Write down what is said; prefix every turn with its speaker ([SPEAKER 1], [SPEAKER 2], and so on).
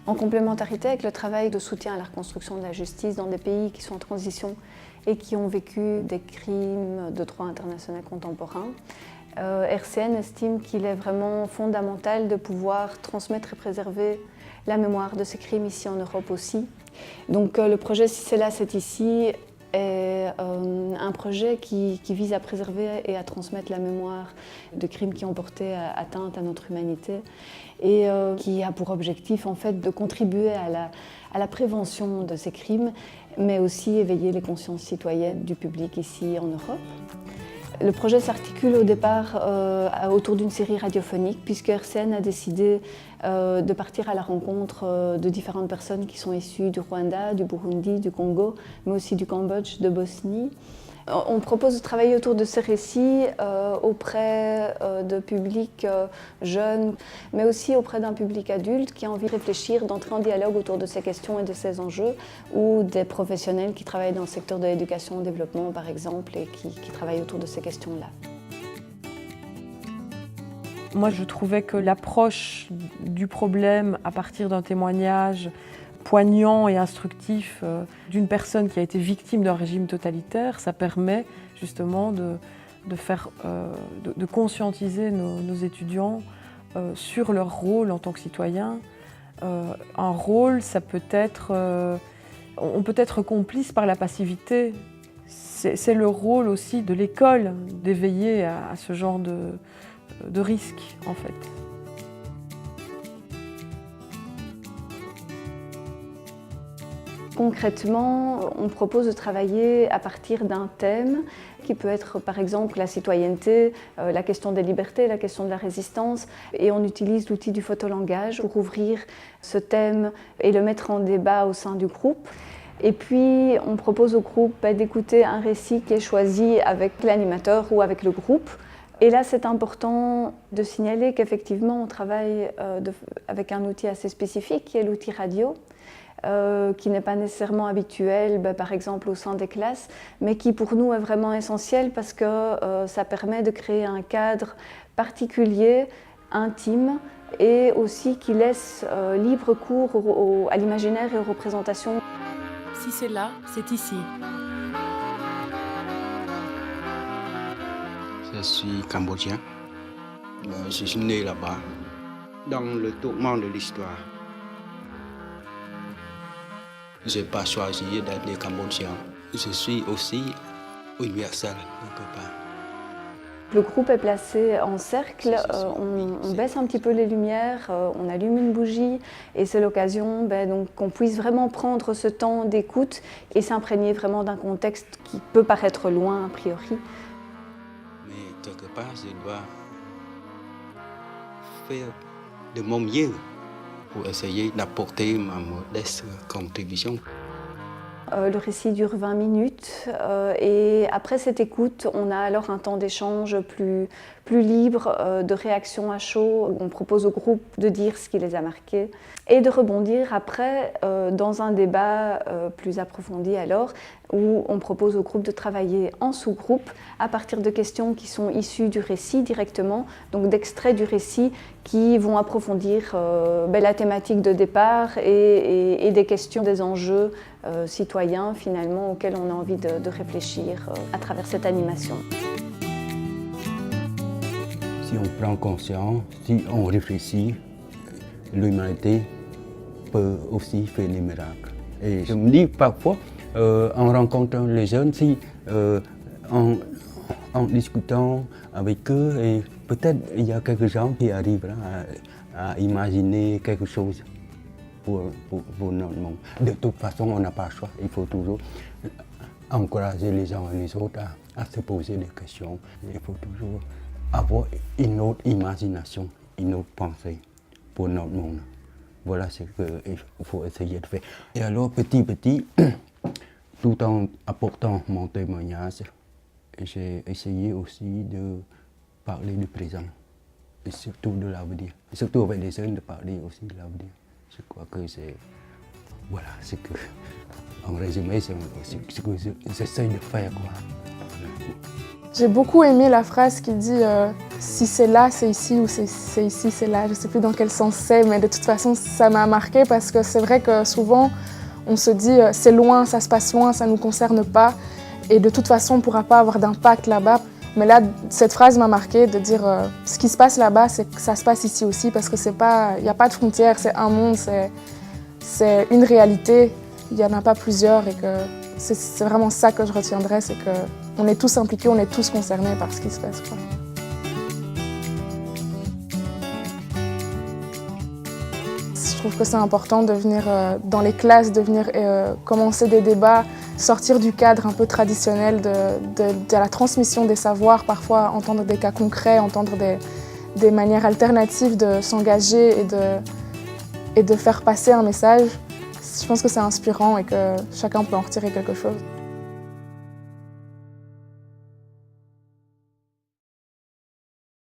[SPEAKER 1] En complémentarité avec le travail de soutien à la reconstruction de la justice dans des pays qui sont en transition et qui ont vécu des crimes de droit international contemporain, RCN estime qu'il est vraiment fondamental de pouvoir transmettre et préserver la mémoire de ces crimes ici en Europe aussi. Donc le projet Si c'est là, c'est ici est un projet qui vise à préserver et à transmettre la mémoire de crimes qui ont porté atteinte à notre humanité et qui a pour objectif en fait de contribuer à la prévention de ces crimes, mais aussi éveiller les consciences citoyennes du public ici en Europe. Le projet s'articule au départ autour d'une série radiophonique puisque RCN a décidé de partir à la rencontre de différentes personnes qui sont issues du Rwanda, du Burundi, du Congo, mais aussi du Cambodge, de Bosnie. On propose de travailler autour de ces récits auprès de publics jeunes, mais aussi auprès d'un public adulte qui a envie de réfléchir, d'entrer en dialogue autour de ces questions et de ces enjeux, ou des professionnels qui travaillent dans le secteur de l'éducation et développement, par exemple, et qui travaillent autour de ces questions-là.
[SPEAKER 2] Moi, je trouvais que l'approche du problème à partir d'un témoignage poignant et instructif d'une personne qui a été victime d'un régime totalitaire, ça permet justement de conscientiser nos étudiants sur leur rôle en tant que citoyens. Un rôle, ça peut être... on peut être complice par la passivité. C'est le rôle aussi de l'école d'éveiller à ce genre de risque, en fait.
[SPEAKER 1] Concrètement, on propose de travailler à partir d'un thème qui peut être par exemple la citoyenneté, la question des libertés, la question de la résistance, et on utilise l'outil du photolangage pour ouvrir ce thème et le mettre en débat au sein du groupe. Et puis on propose au groupe d'écouter un récit qui est choisi avec l'animateur ou avec le groupe. Et là, c'est important de signaler qu'effectivement, on travaille avec un outil assez spécifique qui est l'outil radio. Qui n'est pas nécessairement habituel, par exemple au sein des classes, mais qui pour nous est vraiment essentiel parce que ça permet de créer un cadre particulier, intime, et aussi qui laisse libre cours à l'imaginaire et aux représentations.
[SPEAKER 3] Si c'est là, c'est ici.
[SPEAKER 4] Je suis cambodgien. Je suis né là-bas, dans le tourment de l'histoire. Je n'ai pas choisi d'être cambodgien. Je suis aussi universel, quelque part.
[SPEAKER 1] Le groupe est placé en cercle, on baisse un petit peu les lumières, on allume une bougie et c'est l'occasion donc, qu'on puisse vraiment prendre ce temps d'écoute et s'imprégner vraiment d'un contexte qui peut paraître loin a priori.
[SPEAKER 4] Mais quelque part, je dois faire de mon mieux pour essayer d'apporter ma modeste contribution.
[SPEAKER 1] Le récit dure 20 minutes et après cette écoute, on a alors un temps d'échange plus libre, de réaction à chaud. On propose au groupe de dire ce qui les a marqués et de rebondir après dans un débat plus approfondi alors, où on propose au groupe de travailler en sous-groupe à partir de questions qui sont issues du récit directement, donc d'extraits du récit qui vont approfondir la thématique de départ et des questions, des enjeux citoyens finalement auxquels on a envie de réfléchir à travers cette animation.
[SPEAKER 4] Si on prend conscience, si on réfléchit, l'humanité peut aussi faire des miracles. Et je me dis parfois, en rencontrant les jeunes, si en discutant avec eux, et peut-être il y a quelques gens qui arriveront à imaginer quelque chose pour notre monde. De toute façon, on n'a pas le choix. Il faut toujours encourager les uns et les autres à se poser des questions. Il faut toujours avoir une autre imagination, une autre pensée pour notre monde. Voilà ce qu'il faut essayer de faire. Et alors, petit à petit, tout en apportant mon témoignage, j'ai essayé aussi de parler du présent, et surtout de l'avenir. Surtout avec les jeunes, de parler aussi de l'avenir. Je crois que c'est... Voilà, c'est que... En résumé, c'est ce que j'essaie de faire, quoi.
[SPEAKER 5] J'ai beaucoup aimé la phrase qui dit si c'est là, c'est ici, ou c'est ici, c'est là. Je ne sais plus dans quel sens c'est, mais de toute façon, ça m'a marqué parce que c'est vrai que souvent, on se dit c'est loin, ça se passe loin, ça ne nous concerne pas. Et de toute façon, on ne pourra pas avoir d'impact là-bas. Mais là, cette phrase m'a marqué de dire ce qui se passe là-bas, c'est que ça se passe ici aussi, parce que il n'y a pas de frontières, c'est un monde, c'est une réalité. Il n'y en a pas plusieurs et que c'est vraiment ça que je retiendrai, c'est qu'on est tous impliqués, on est tous concernés par ce qui se passe, quoi. Je trouve que c'est important de venir dans les classes, de venir commencer des débats, sortir du cadre un peu traditionnel de la transmission des savoirs, parfois entendre des cas concrets, entendre des manières alternatives de s'engager et de faire passer un message. Je pense que c'est inspirant et que chacun peut en retirer quelque chose.